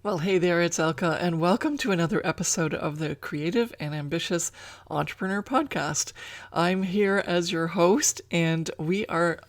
Well, hey there, it's Elka, and welcome to another episode of the Creative and Ambitious Entrepreneur Podcast. I'm here as your host, and we are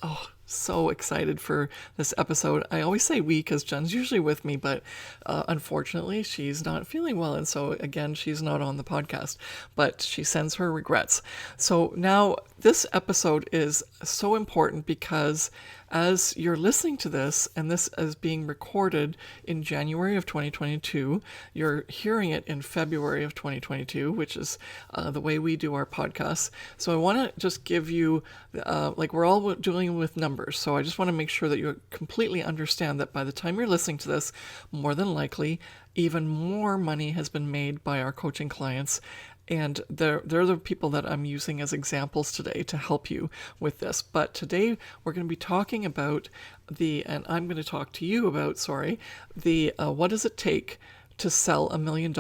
so excited for this episode. I always say we because Jen's usually with me, but unfortunately, she's not feeling well, and so again, she's not on the podcast, but she sends her regrets. So now, this episode is so important because as you're listening to this, and this is being recorded in January of 2022, you're hearing it in February of 2022, which is the way we do our podcasts. So I want to just give you, we're all dealing with numbers. So I just want to make sure that you completely understand that by the time you're listening to this, more than likely, even more money has been made by our coaching clients. And they're the people that I'm using as examples today to help you with this. But today we're going to be talking about I'm going to talk to you about, what does it take to sell $1 million,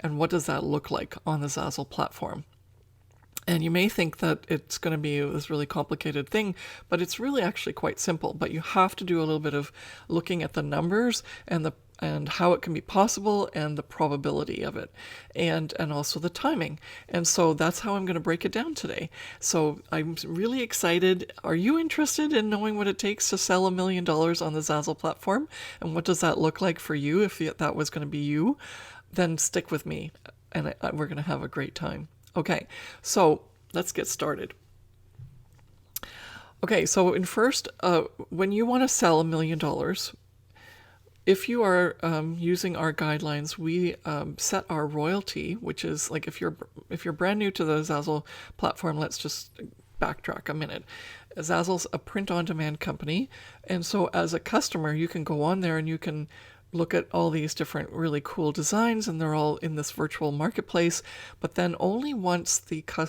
and what does that look like on the Zazzle platform? And you may think that it's going to be this really complicated thing, but it's really actually quite simple. But you have to do a little bit of looking at the numbers and how it can be possible and the probability of it and also the timing. And so that's how I'm going to break it down today. So I'm really excited. Are you interested in knowing what it takes to sell $1 million on the Zazzle platform? And what does that look like for you if that was going to be you? Then stick with me and we're going to have a great time. Okay, so let's get started. Okay, so when you want to sell $1 million, if you are using our guidelines, we set our royalty, which is like if you're brand new to the Zazzle platform, let's just backtrack a minute. Zazzle's a print-on-demand company, and so as a customer, you can go on there and you can look at all these different really cool designs, and they're all in this virtual marketplace. But then only once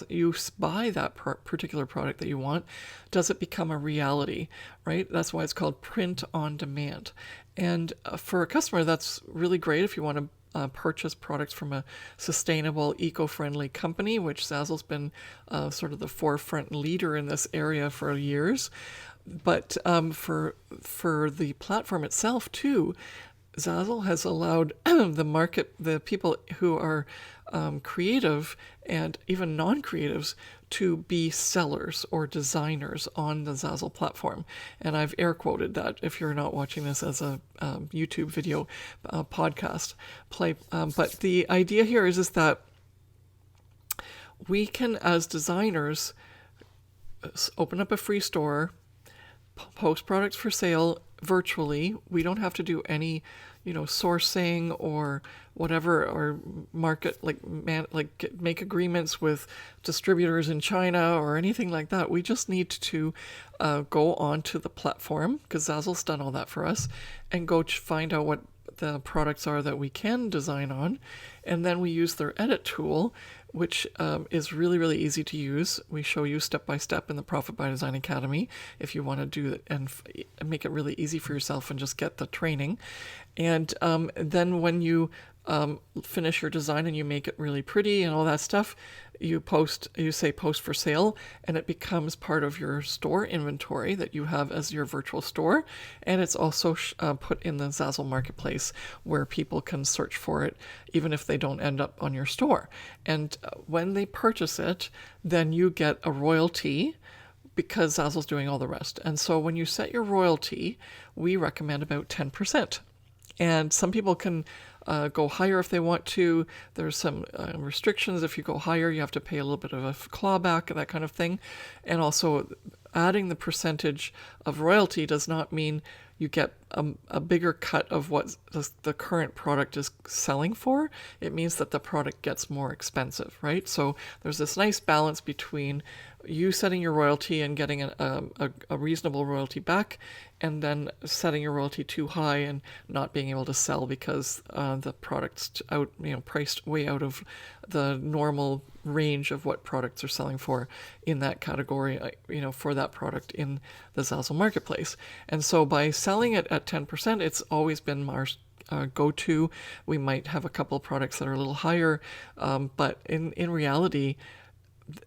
you buy that particular product that you want, does it become a reality, right? That's why it's called print on demand. And for a customer, that's really great if you want to purchase products from a sustainable, eco-friendly company, which Zazzle's been sort of the forefront leader in this area for years. But for the platform itself too, Zazzle has allowed the people who are creative and even non-creatives to be sellers or designers on the Zazzle platform. And I've air quoted that if you're not watching this as a YouTube video podcast play. But the idea here is that we can, as designers, open up a free store, post products for sale virtually. We don't have to do any, sourcing or whatever, or market make agreements with distributors in China or anything like that. We just need to go onto the platform, because Zazzle's done all that for us, and go find out what the products are that we can design on, and then we use their edit tool, which is really, really easy to use. We show you step by step in the Profit by Design Academy if you want to do it and make it really easy for yourself and just get the training. And then when you finish your design and you make it really pretty and all that stuff, you say post for sale, and it becomes part of your store inventory that you have as your virtual store. And it's also put in the Zazzle marketplace where people can search for it even if they don't end up on your store. And when they purchase it, then you get a royalty, because Zazzle's doing all the rest. And so when you set your royalty, we recommend about 10%. And some people can go higher if they want to. There's some restrictions. If you go higher, you have to pay a little bit of a clawback, that kind of thing. And also, adding the percentage of royalty does not mean you get a bigger cut of what the current product is selling for. It means that the product gets more expensive, right? So there's this nice balance between you setting your royalty and getting a reasonable royalty back, and then setting your royalty too high and not being able to sell because the product's priced way out of the normal range of what products are selling for in that category, for that product in the Zazzle marketplace. And so by selling it at 10%, it's always been our go-to. We might have a couple of products that are a little higher, but in reality,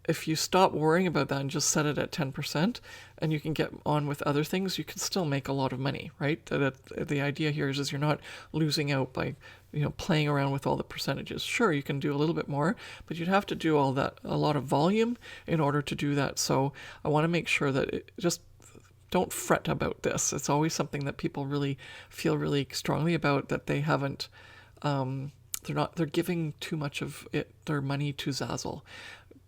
if you stop worrying about that and just set it at 10% and you can get on with other things, you can still make a lot of money, right? The idea here is you're not losing out by, playing around with all the percentages. Sure, you can do a little bit more, but you'd have to do all that, a lot of volume in order to do that. So I want to make sure that just don't fret about this. It's always something that people really feel really strongly about, that they haven't, they're giving too much of their money to Zazzle.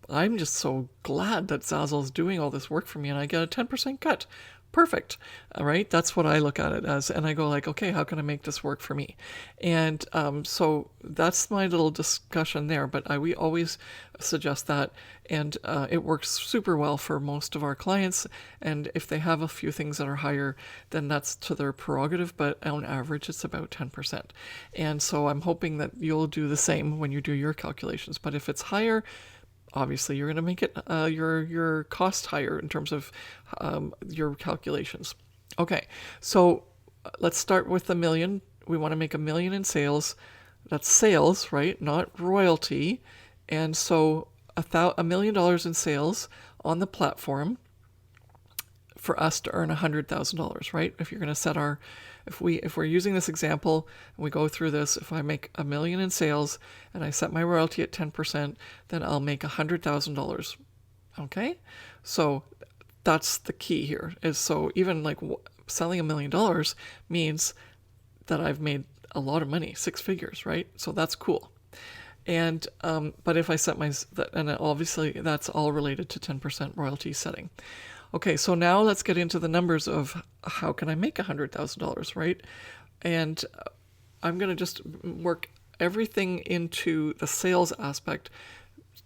I'm just so glad that Zazzle is doing all this work for me and I get a 10% cut. Perfect. All right. That's what I look at it as. And I go like, okay, how can I make this work for me? And so that's my little discussion there. But we always suggest that. And it works super well for most of our clients. And if they have a few things that are higher, then that's to their prerogative. But on average, it's about 10%. And so I'm hoping that you'll do the same when you do your calculations. But if it's higher, obviously you're going to make it your cost higher in terms of your calculations. Okay, so let's start with $1 million. We want to make $1 million in sales. That's sales, right? Not royalty. And so $1 million in sales on the platform for us to earn $100,000, right? If you're going to set if we're using this example and we go through this, if I make $1 million in sales and I set my royalty at 10%, then I'll make $100,000. Okay, so that's the key here. Is so even like selling $1 million means that I've made a lot of money, 6 figures, right? So that's cool. And but if I set and obviously that's all related to 10% royalty setting. Okay, so now let's get into the numbers of how can I make $100,000, right? And I'm going to just work everything into the sales aspect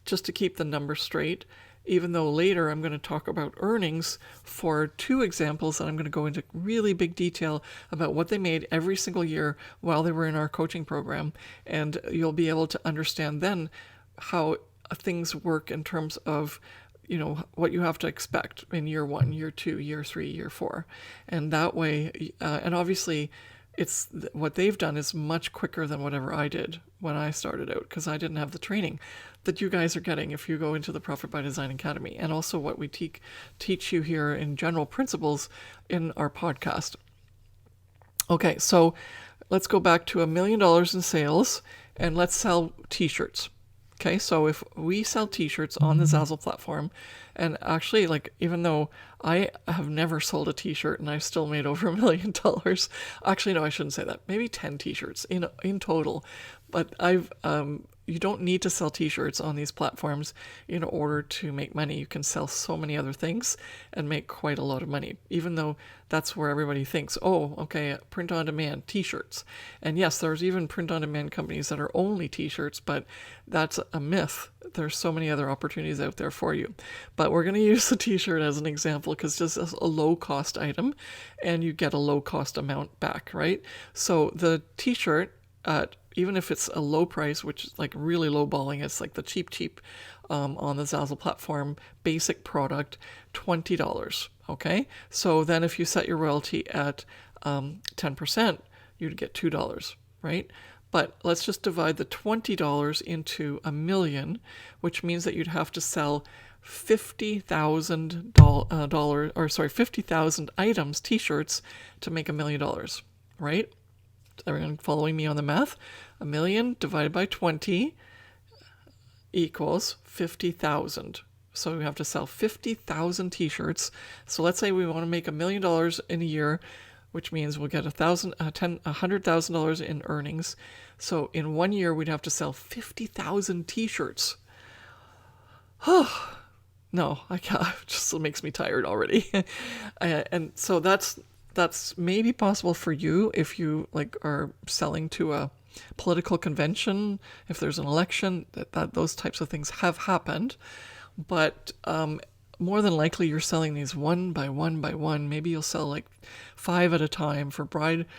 just to keep the numbers straight, even though later I'm going to talk about earnings for 2 examples and I'm going to go into really big detail about what they made every single year while they were in our coaching program. And you'll be able to understand then how things work in terms of what you have to expect in year 1, year 2, year 3, year 4. And that way, and obviously it's what they've done is much quicker than whatever I did when I started out, because I didn't have the training that you guys are getting if you go into the Profit by Design Academy, and also what we teach you here in general principles in our podcast. Okay, so let's go back to $1 million in sales and let's sell t-shirts. Okay, so if we sell t-shirts on the Zazzle platform, and actually, like, even though I have never sold a t-shirt and I've still made over $1 million, actually, no, I shouldn't say that, maybe 10 t-shirts in total, but you don't need to sell t-shirts on these platforms in order to make money. You can sell so many other things and make quite a lot of money, even though that's where everybody thinks, oh, okay, print on demand t-shirts. And yes, there's even print on demand companies that are only t-shirts, but that's a myth. There's so many other opportunities out there for you. But we're going to use the t-shirt as an example because it's just a low cost item and you get a low cost amount back, right? So the t-shirt, even if it's a low price, which is like really low balling, it's like the cheap on the Zazzle platform, basic product, $20. Okay, so then if you set your royalty at 10%, you'd get $2, right? But let's just divide the $20 into $1 million, which means that you'd have to sell 50,000 items, t-shirts, to make $1 million, right? Everyone following me on the math? 1 million divided by 20 equals 50,000. So we have to sell 50,000 t-shirts. So let's say we want to make $1 million in a year, which means we'll get $100,000 in earnings. So in 1 year, we'd have to sell 50,000 t-shirts. No, I can't. It just makes me tired already. And so that's maybe possible for you if you are selling to a political convention, if there's an election, that those types of things have happened. But more than likely you're selling these one by one by one. Maybe you'll sell 5 at a time for bridal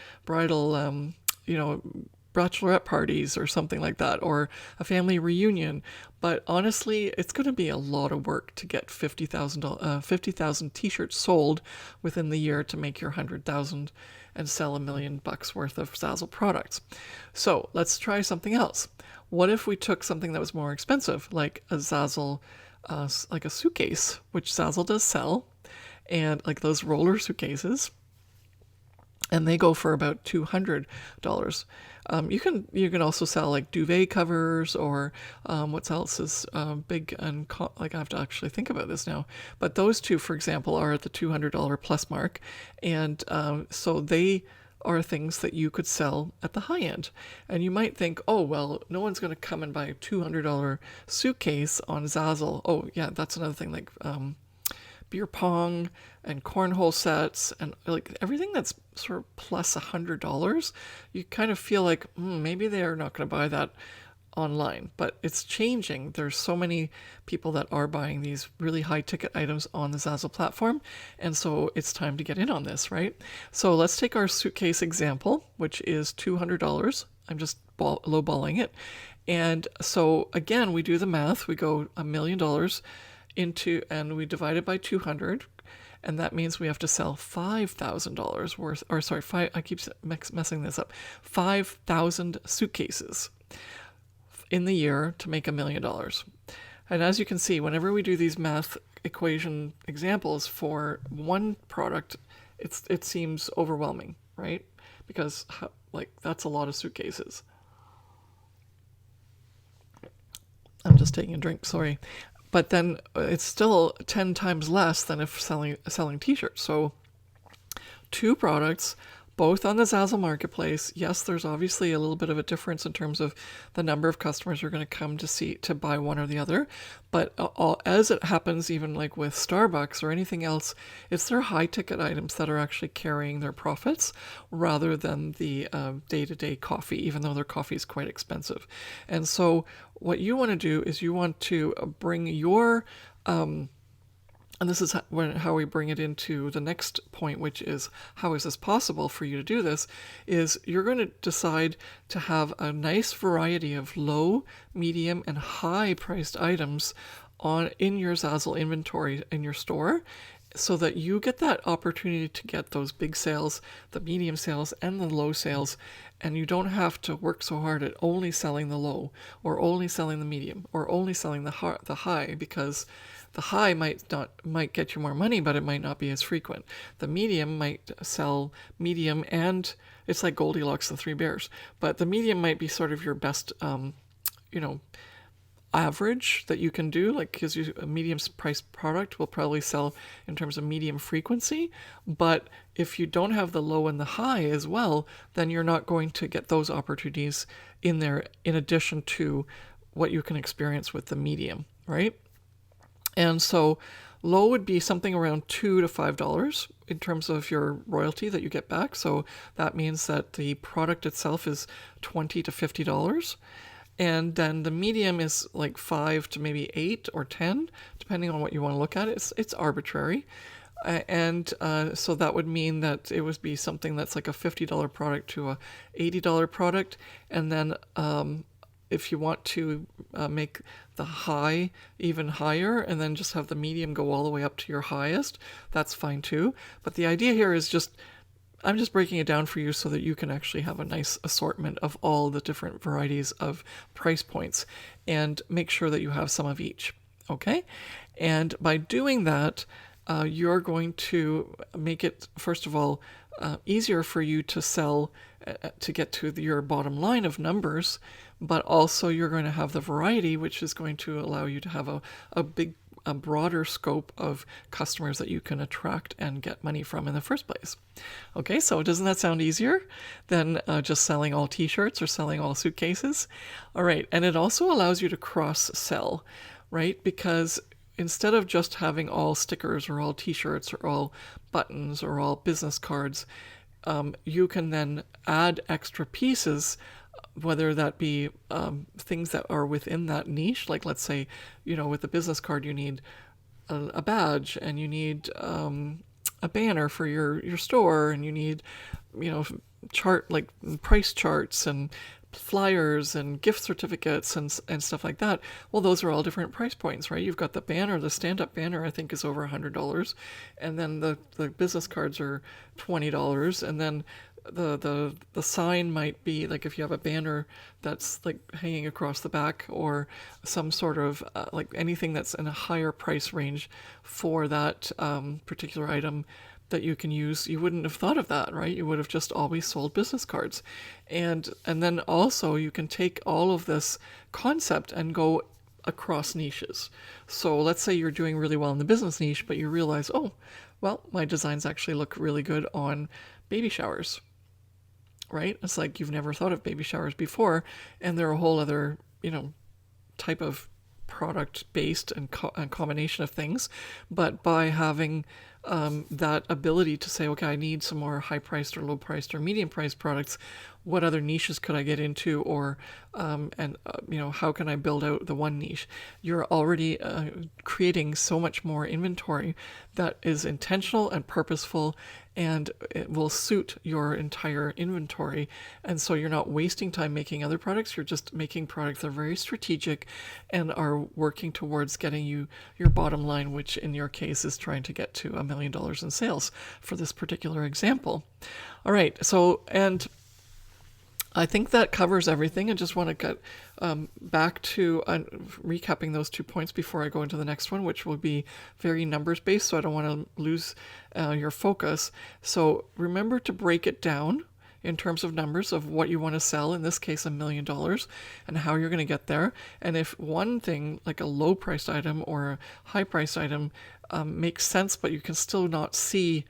bachelorette parties or something like that, or a family reunion. But honestly, it's going to be a lot of work to get 50,000 t-shirts sold within the year to make your 100,000 and sell $1 million worth of Zazzle products. So let's try something else. What if we took something that was more expensive, like a Zazzle like a suitcase, which Zazzle does sell, and like those roller suitcases, and they go for about $200. You can also sell like duvet covers or what else is big and like I have to actually think about this now. But those two, for example, are at the $200 plus mark, and so they are things that you could sell at the high end. And you might think, oh well, no one's going to come and buy a $200 suitcase on Zazzle. Oh yeah, that's another thing, like beer pong and cornhole sets and like everything that's sort of plus $100, you kind of feel like maybe they're not going to buy that online. But it's changing. There's so many people that are buying these really high ticket items on the Zazzle platform, and so it's time to get in on this, right? So let's take our suitcase example, which is $200. I'm just lowballing it. And so again, we do the math. We go $1 million into, and we divide it by 200, and that means we have to sell $5,000 worth, or sorry, I keep messing this up, 5,000 suitcases in the year to make $1 million. And as you can see, whenever we do these math equation examples for one product, it seems overwhelming, right? Because like that's a lot of suitcases. I'm just taking a drink, sorry. But then it's still 10 times less than if selling t-shirts. So 2 products, both on the Zazzle marketplace. Yes, there's obviously a little bit of a difference in terms of the number of customers who are going to come to buy one or the other. But as it happens, even like with Starbucks or anything else, it's their high ticket items that are actually carrying their profits rather than the day-to-day coffee, even though their coffee is quite expensive. And so what you want to do is you want to bring your and this is how we bring it into the next point, which is how is this possible for you to do this, is you're going to decide to have a nice variety of low, medium, and high priced items in your Zazzle inventory in your store, so that you get that opportunity to get those big sales, the medium sales, and the low sales, and you don't have to work so hard at only selling the low, or only selling the medium, or only selling the high, because the high might get you more money, but it might not be as frequent. The medium might sell medium, and it's like Goldilocks and Three Bears, but the medium might be sort of your best, average that you can do, like, because a medium priced product will probably sell in terms of medium frequency. But if you don't have the low and the high as well, then you're not going to get those opportunities in there, in addition to what you can experience with the medium, right? And so low would be something around $2 to $5 in terms of your royalty that you get back. So that means that the product itself is $20 to $50. And then the medium is like 5 to maybe 8 or 10, depending on what you want to look at. It's arbitrary. And so that would mean that it would be something that's like a $50 product to a $80 product. And then if you want to make the high even higher and then just have the medium go all the way up to your highest, that's fine too. But the idea here is I'm just breaking it down for you so that you can actually have a nice assortment of all the different varieties of price points and make sure that you have some of each, okay? And by doing that, you're going to make it, first of all, easier for you to sell, to get to your bottom line of numbers, but also you're going to have the variety, which is going to allow you to have a broader scope of customers that you can attract and get money from in the first place. Okay, so doesn't that sound easier than just selling all t-shirts or selling all suitcases? All right, and it also allows you to cross-sell, right? Because instead of just having all stickers or all t-shirts or all buttons or all business cards, you can then add extra pieces, whether that be things that are within that niche. Like, let's say, with the business card, you need a badge, and you need a banner for your store, and you need, like price charts and flyers and gift certificates and stuff like that. Well, those are all different price points, right? You've got the banner, the stand-up banner, I think is over $100, and then the business cards are $20, and then the sign might be like if you have a banner that's like hanging across the back, or some sort of like anything that's in a higher price range for that particular item that you can use. You wouldn't have thought of that, right? You would have just always sold business cards. And then also you can take all of this concept and go across niches. So let's say you're doing really well in the business niche, but you realize, oh, well, my designs actually look really good on baby showers, right? It's like you've never thought of baby showers before, and they're a whole other, type of product based and combination of things. But by having that ability to say, okay, I need some more high priced or low priced or medium priced products, what other niches could I get into, or how can I build out the one niche? You're already creating so much more inventory that is intentional and purposeful, and it will suit your entire inventory. And so you're not wasting time making other products. You're just making products that are very strategic and are working towards getting you your bottom line, which in your case is trying to get to $1 million in sales for this particular example. All right. So, and I think that covers everything. I just want to get back to recapping those 2 points before I go into the next one, which will be very numbers based. So I don't want to lose your focus. So remember to break it down in terms of numbers of what you want to sell, in this case $1 million, and how you're going to get there. And if one thing like a low priced item or a high priced item makes sense, but you can still not see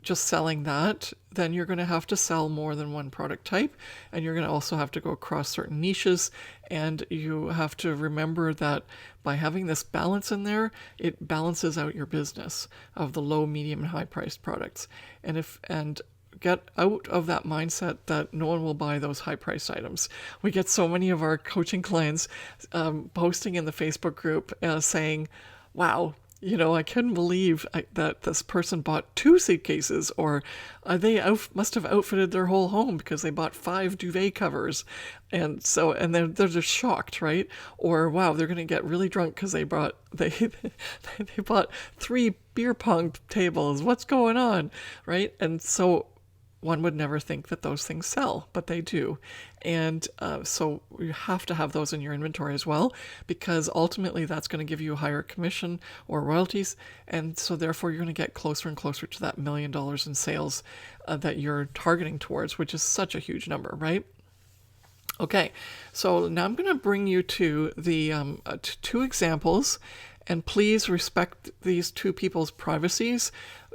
just selling that, then you're going to have to sell more than one product type, and you're going to also have to go across certain niches. And you have to remember that by having this balance in there, it balances out your business of the low, medium, and high priced products. And get out of that mindset that no one will buy those high priced items. We get so many of our coaching clients posting in the Facebook group saying, wow, I couldn't believe that this person bought 2 suitcases, or they must have outfitted their whole home because they bought 5 duvet covers. And then they're just shocked, right? Or, wow, they're going to get really drunk because they bought 3 beer pong tables. What's going on, right? And so one would never think that those things sell, but they do. And so you have to have those in your inventory as well, because ultimately that's going to give you a higher commission or royalties. And so therefore you're going to get closer and closer to that $1 million in sales that you're targeting towards, which is such a huge number, right? Okay, so now I'm going to bring you to the 2 examples, and please respect these 2 people's privacies.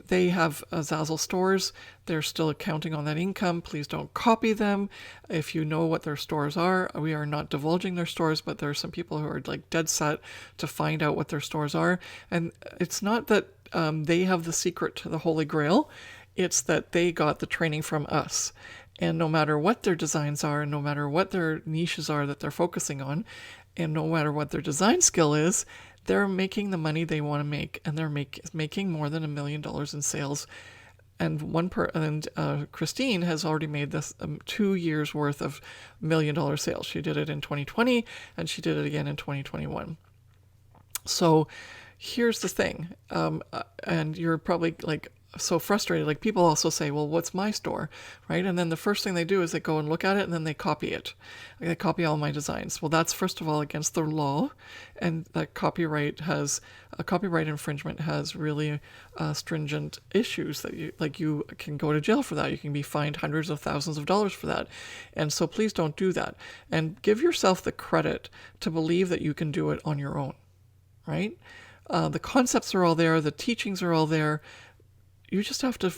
They have Zazzle stores. They're still counting on that income. Please don't copy them. If you know what their stores are, we are not divulging their stores, but there are some people who are like dead set to find out what their stores are. And it's not that they have the secret to the Holy Grail. It's that they got the training from us. And no matter what their designs are, and no matter what their niches are that they're focusing on, and no matter what their design skill is, they're making the money they want to make, and they're making more than $1 million in sales. And Christine has already made this 2 years worth of $1 million sales. She did it in 2020, and she did it again in 2021. So here's the thing, and you're probably like so frustrated. Like, people also say, well, what's my store, right? And then the first thing they do is they go and look at it, and then they copy it. They copy all my designs. Well, that's first of all against the law, and that copyright infringement has really stringent issues that you can go to jail for that. You can be fined hundreds of thousands of dollars for that. And so please don't do that, and give yourself the credit to believe that you can do it on your own, right? The concepts are all there. The teachings are all there. You just have to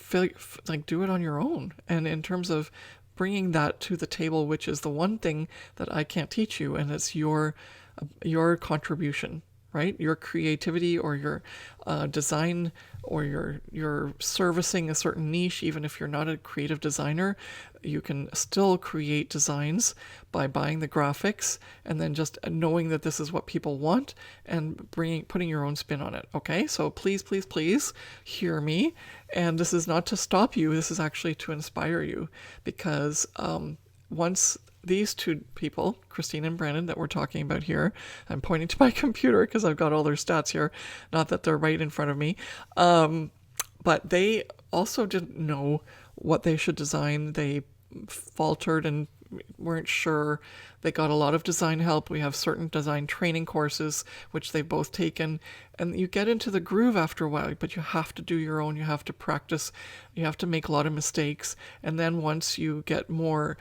do it on your own. And in terms of bringing that to the table, which is the one thing that I can't teach you, and it's your contribution, right? Your creativity, or your design, or your servicing a certain niche. Even if you're not a creative designer, you can still create designs by buying the graphics and then just knowing that this is what people want and putting your own spin on it. Okay, so please hear me. And this is not to stop you. This is actually to inspire you, because once these 2 people, Christine and Brandon, that we're talking about here, I'm pointing to my computer because I've got all their stats here, not that they're right in front of me, but they also didn't know what they should design. They faltered and weren't sure. They got a lot of design help. We have certain design training courses, which they've both taken. And you get into the groove after a while, but you have to do your own. You have to practice. You have to make a lot of mistakes. And then once you get more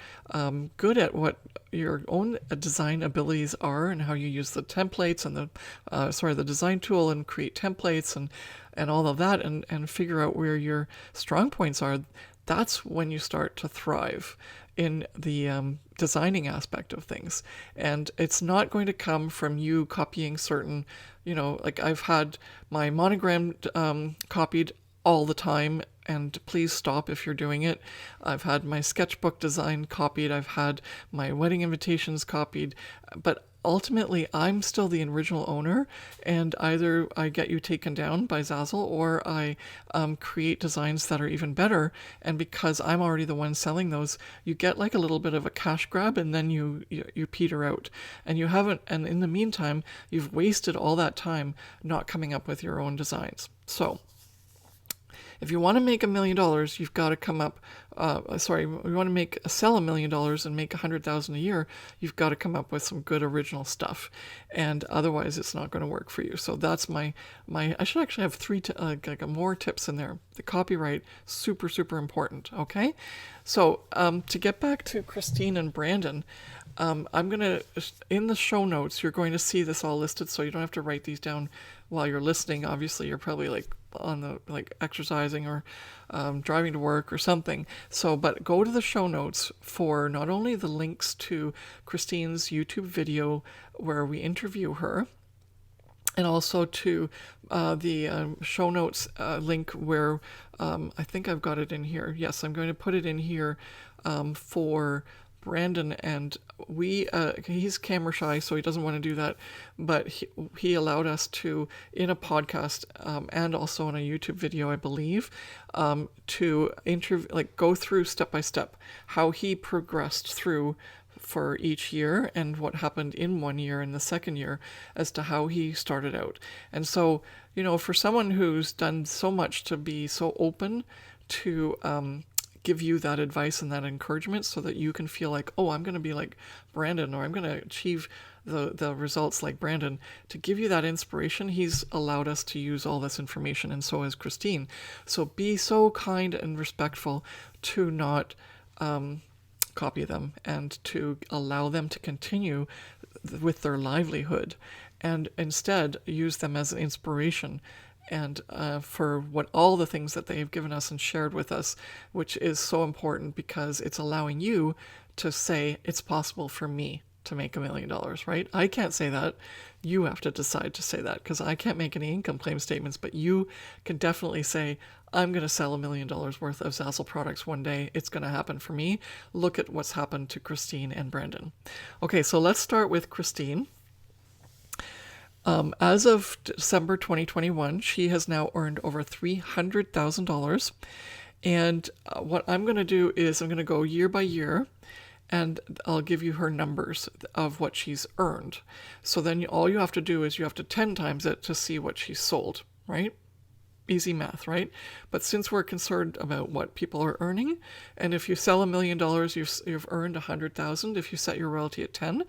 good at what your own design abilities are and how you use the templates and the design tool and create templates and all of that and figure out where your strong points are, that's when you start to thrive in the designing aspect of things. And it's not going to come from you copying certain, like I've had my monogram copied all the time, and please stop if you're doing it. I've had my sketchbook design copied. I've had my wedding invitations copied, but ultimately I'm still the original owner, and either I get you taken down by Zazzle or I create designs that are even better. And because I'm already the one selling those, you get like a little bit of a cash grab, and then you peter out, and you haven't. And in the meantime, you've wasted all that time not coming up with your own designs. So if you want to make $1 million, you've got to come up. You want to sell $1 million and make $100,000 a year. You've got to come up with some good original stuff, and otherwise, it's not going to work for you. So that's my. I should actually have three more tips in there. The copyright, super important. Okay, so to get back to Christine and Brandon. I'm gonna, in the show notes, you're going to see this all listed, so you don't have to write these down while you're listening. Obviously, you're probably exercising or driving to work or something. So, but go to the show notes for not only the links to Christine's YouTube video where we interview her, and also to the show notes link where I think I've got it in here. Yes, I'm going to put it in here for Brandon, and he's camera shy, so he doesn't want to do that, but he allowed us to, in a podcast and also in a YouTube video, I believe, to go through step by step how he progressed through for each year and what happened in one year and the second year as to how he started out. And so, for someone who's done so much to be so open to give you that advice and that encouragement so that you can feel like, oh, I'm going to be like Brandon, or I'm going to achieve the results like Brandon. To give you that inspiration, he's allowed us to use all this information, and so has Christine. So be so kind and respectful to not copy them and to allow them to continue with their livelihood, and instead use them as an inspiration and for all the things that they've given us and shared with us, which is so important because it's allowing you to say it's possible for me to make $1 million, right? I can't say that. You have to decide to say that, because I can't make any income claim statements, but you can definitely say, I'm going to sell $1 million worth of Zazzle products one day. It's going to happen for me. Look at what's happened to Christine and Brandon. Okay, so let's start with Christine. As of December 2021, she has now earned over $300,000. And what I'm going to do is I'm going to go year by year, and I'll give you her numbers of what she's earned. So then all you have to do is you have to 10 times it to see what she's sold, right? Easy math, right? But since we're concerned about what people are earning, and if you sell $1 million, you've earned 100,000. If you set your royalty at 10,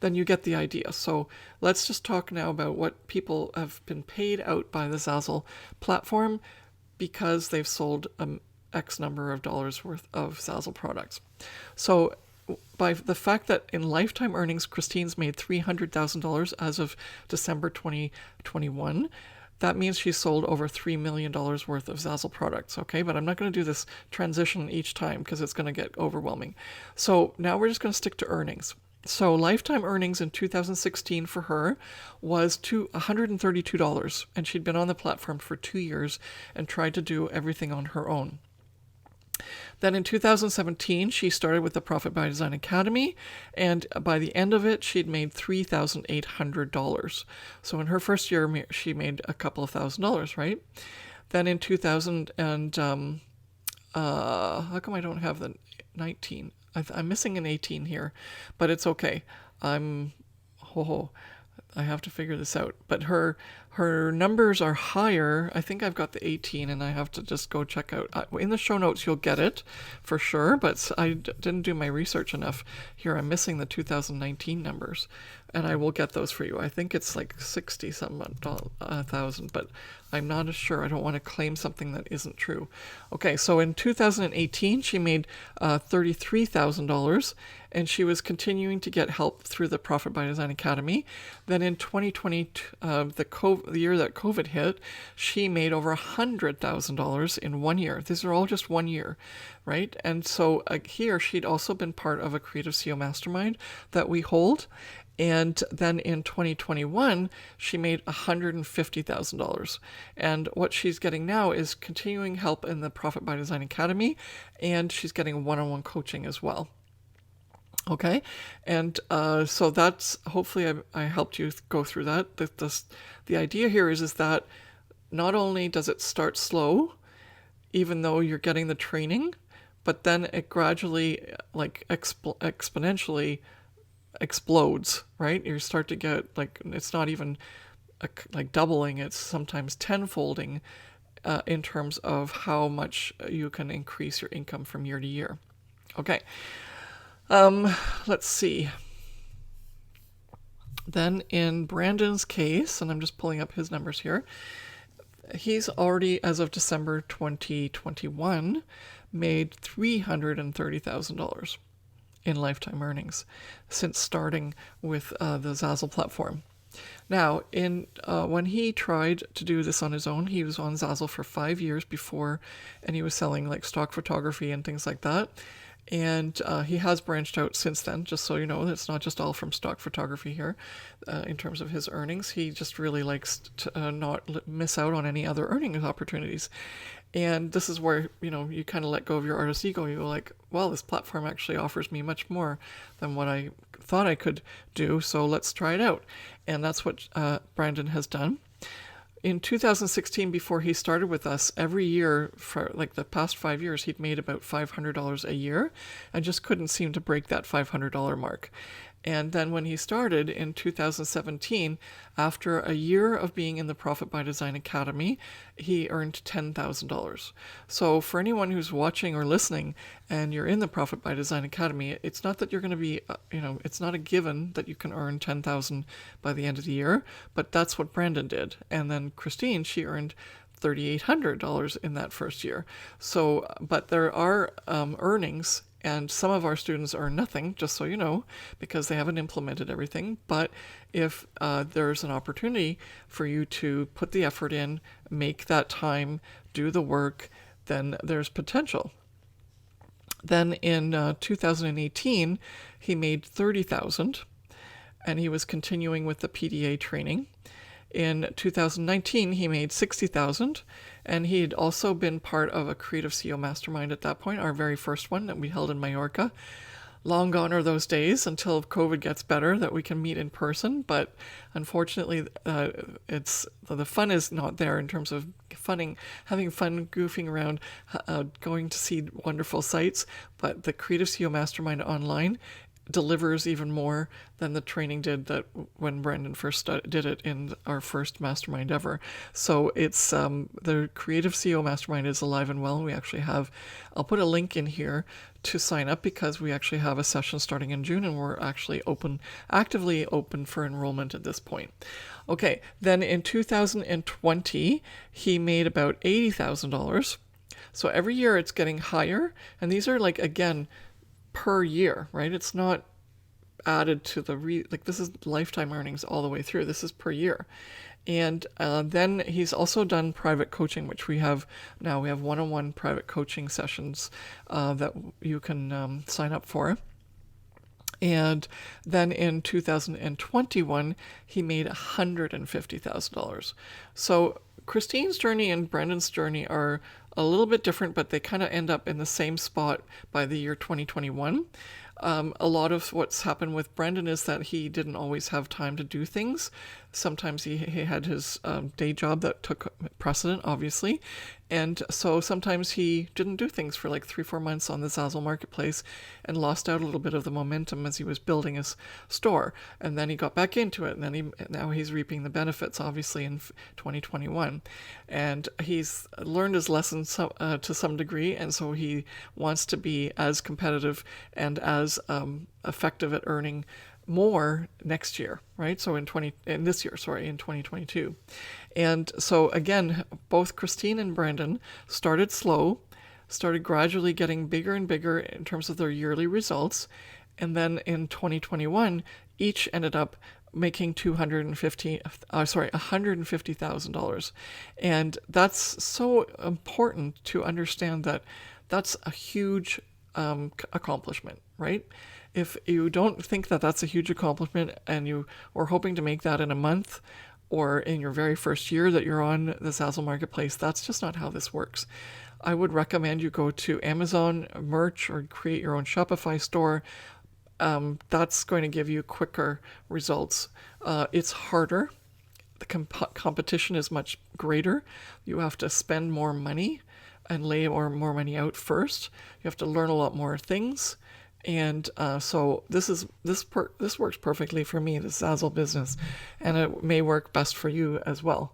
then you get the idea. So let's just talk now about what people have been paid out by the Zazzle platform because they've sold X number of dollars worth of Zazzle products. So by the fact that in lifetime earnings, Christine's made $300,000 as of December 2021. That means she sold over $3 million worth of Zazzle products, okay? But I'm not going to do this transition each time because it's going to get overwhelming. So now we're just going to stick to earnings. So lifetime earnings in 2016 for her was $132, and she'd been on the platform for 2 years and tried to do everything on her own. Then in 2017, she started with the Profit by Design Academy, and by the end of it, she'd made $3,800. So in her first year, she made a couple of $1,000s, right? Then in 2000 and, how come I don't have the 19? I'm missing an 18 here, but it's okay. I have to figure this out. But her Her numbers are higher. I think I've got the 18, and I have to just go check out. In the show notes, you'll get it for sure, but didn't do my research enough. Here, I'm missing the 2019 numbers, and I will get those for you. I think it's like 60 some thousand, but I'm not sure. I don't want to claim something that isn't true. Okay, so in 2018, she made $33,000, and she was continuing to get help through the Profit by Design Academy. Then in 2020, the year that COVID hit, she made over $100,000 in 1 year. These are all just 1 year, right? And so here, she'd also been part of a Creative CEO Mastermind that we hold. And then in 2021, she made $150,000. And what she's getting now is continuing help in the Profit by Design Academy, and she's getting one-on-one coaching as well. Okay, and so that's, hopefully I helped you go through that. The idea here is that not only does it start slow, even though you're getting the training, but then it gradually, like exponentially explodes, right? You start to get, like, it's not even like doubling, it's sometimes tenfolding in terms of how much you can increase your income from year to year. Okay. Let's see. Then in Brandon's case, and I'm just pulling up his numbers here, he's already, as of December 2021, made $330,000 in lifetime earnings since starting with the Zazzle platform. Now, when he tried to do this on his own, he was on Zazzle for 5 years before, and he was selling like stock photography and things like that. And he has branched out since then, just so you know. It's not just all from stock photography here in terms of his earnings. He just really likes to not miss out on any other earning opportunities. And this is where, you kind of let go of your artist ego. You go like, well, this platform actually offers me much more than what I thought I could do, so let's try it out. And that's what Brandon has done. In 2016, before he started with us, every year for like the past 5 years, he'd made about $500 a year and just couldn't seem to break that $500 mark. And then when he started in 2017, after a year of being in the Profit by Design Academy, he earned $10,000. So for anyone who's watching or listening and you're in the Profit by Design Academy, it's not that you're going to be, it's not a given that you can earn $10,000 by the end of the year, but that's what Brandon did. And then Christine, she earned $3,800 in that first year. So, but there are earnings. And some of our students earn nothing, just so you know, because they haven't implemented everything. But if there's an opportunity for you to put the effort in, make that time, do the work, then there's potential. Then in 2018, he made $30,000, and he was continuing with the PDA training. In 2019, he made $60,000, and he had also been part of a Creative CEO Mastermind at that point, our very first one that we held in Mallorca. Long gone are those days until COVID gets better that we can meet in person, but unfortunately, the fun is not there in terms of having fun, goofing around, going to see wonderful sites. But the Creative CEO Mastermind online delivers even more than the training did that when Brandon first did it in our first mastermind ever. So it's the Creative CEO Mastermind is alive and well. We actually have, I'll put a link in here to sign up because we actually have a session starting in June, and we're actually actively open for enrollment at this point. Okay, then in 2020, he made about $80,000. So every year it's getting higher, and these are like, again, per year, right? It's not added to this is lifetime earnings all the way through. This is per year. And then he's also done private coaching, which we have now. We have one-on-one private coaching sessions that you can sign up for. And then in 2021, he made $150,000. So Christine's journey and Brandon's journey are a little bit different, but they kind of end up in the same spot by the year 2021. A lot of what's happened with Brandon is that he didn't always have time to do things. Sometimes he had his day job that took precedent, obviously. And so sometimes he didn't do things for like 3-4 months on the Zazzle marketplace and lost out a little bit of the momentum as he was building his store. And then he got back into it, and then now he's reaping the benefits, obviously, in 2021. And he's learned his lesson to some degree, and so he wants to be as competitive and as effective at earning more next year, right? So in 2022. And so again, both Christine and Brandon started slow, started gradually getting bigger and bigger in terms of their yearly results. And then in 2021, each ended up making $150,000. And that's so important to understand that that's a huge accomplishment, right? If you don't think that that's a huge accomplishment and you were hoping to make that in a month or in your very first year that you're on the Zazzle marketplace, that's just not how this works. I would recommend you go to Amazon merch or create your own Shopify store. That's going to give you quicker results. It's harder. The competition is much greater. You have to spend more money and lay more money out first. You have to learn a lot more things. And so this works perfectly for me, the Zazzle business, and it may work best for you as well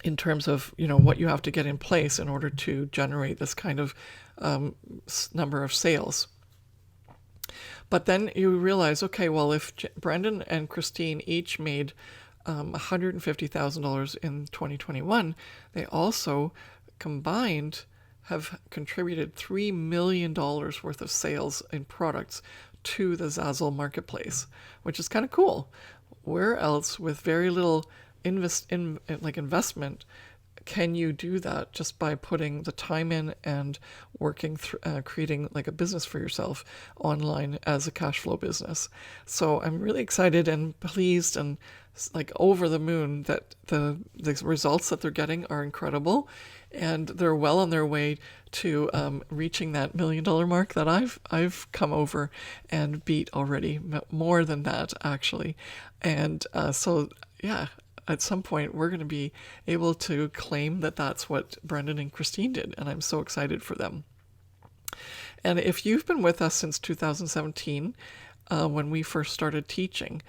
in terms of what you have to get in place in order to generate this kind of number of sales. But then you realize, okay, well, if Brandon and Christine each made $150,000 in 2021, they also combined have contributed $3 million worth of sales in products to the Zazzle marketplace, which is kind of cool. Where else, with very little investment, can you do that just by putting the time in and working through creating like a business for yourself online as a cash flow business? So I'm really excited and pleased and like over the moon that the results that they're getting are incredible, and they're well on their way to reaching that $1 million mark that I've come over and beat already, more than that actually. And so yeah, at some point we're going to be able to claim that that's what Brendan and Christine did, and I'm so excited for them. And if you've been with us since 2017, when we first started teaching,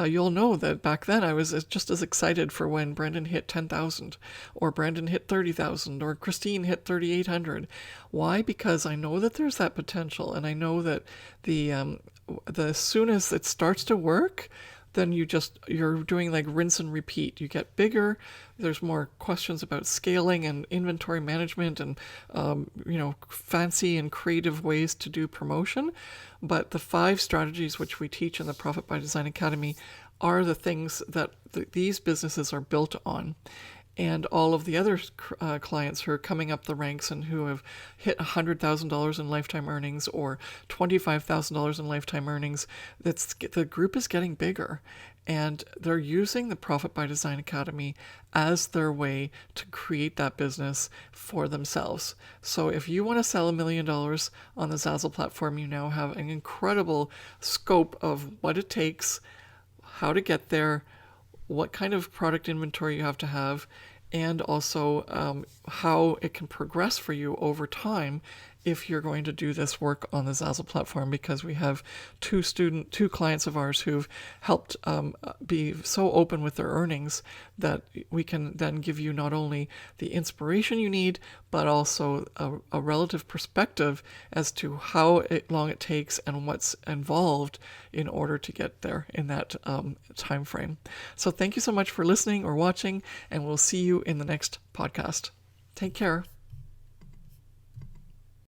you'll know that back then I was just as excited for when Brendan hit 10,000 or Brandon hit 30,000 or Christine hit 3,800. Why? Because I know that there's that potential, and I know that the as soon as it starts to work, then you're doing like rinse and repeat. You get bigger. There's more questions about scaling and inventory management and, fancy and creative ways to do promotion. But the 5 strategies which we teach in the Profit by Design Academy are the things that these businesses are built on. And all of the other clients who are coming up the ranks and who have hit $100,000 in lifetime earnings or $25,000 in lifetime earnings, the group is getting bigger. And they're using the Profit by Design Academy as their way to create that business for themselves. So if you want to sell $1 million on the Zazzle platform, you now have an incredible scope of what it takes, how to get there, what kind of product inventory you have to have, and also how it can progress for you over time if you're going to do this work on the Zazzle platform, because we have two clients of ours who've helped be so open with their earnings that we can then give you not only the inspiration you need, but also a relative perspective as to how long it takes and what's involved in order to get there in that time frame. So thank you so much for listening or watching, and we'll see you in the next podcast. Take care.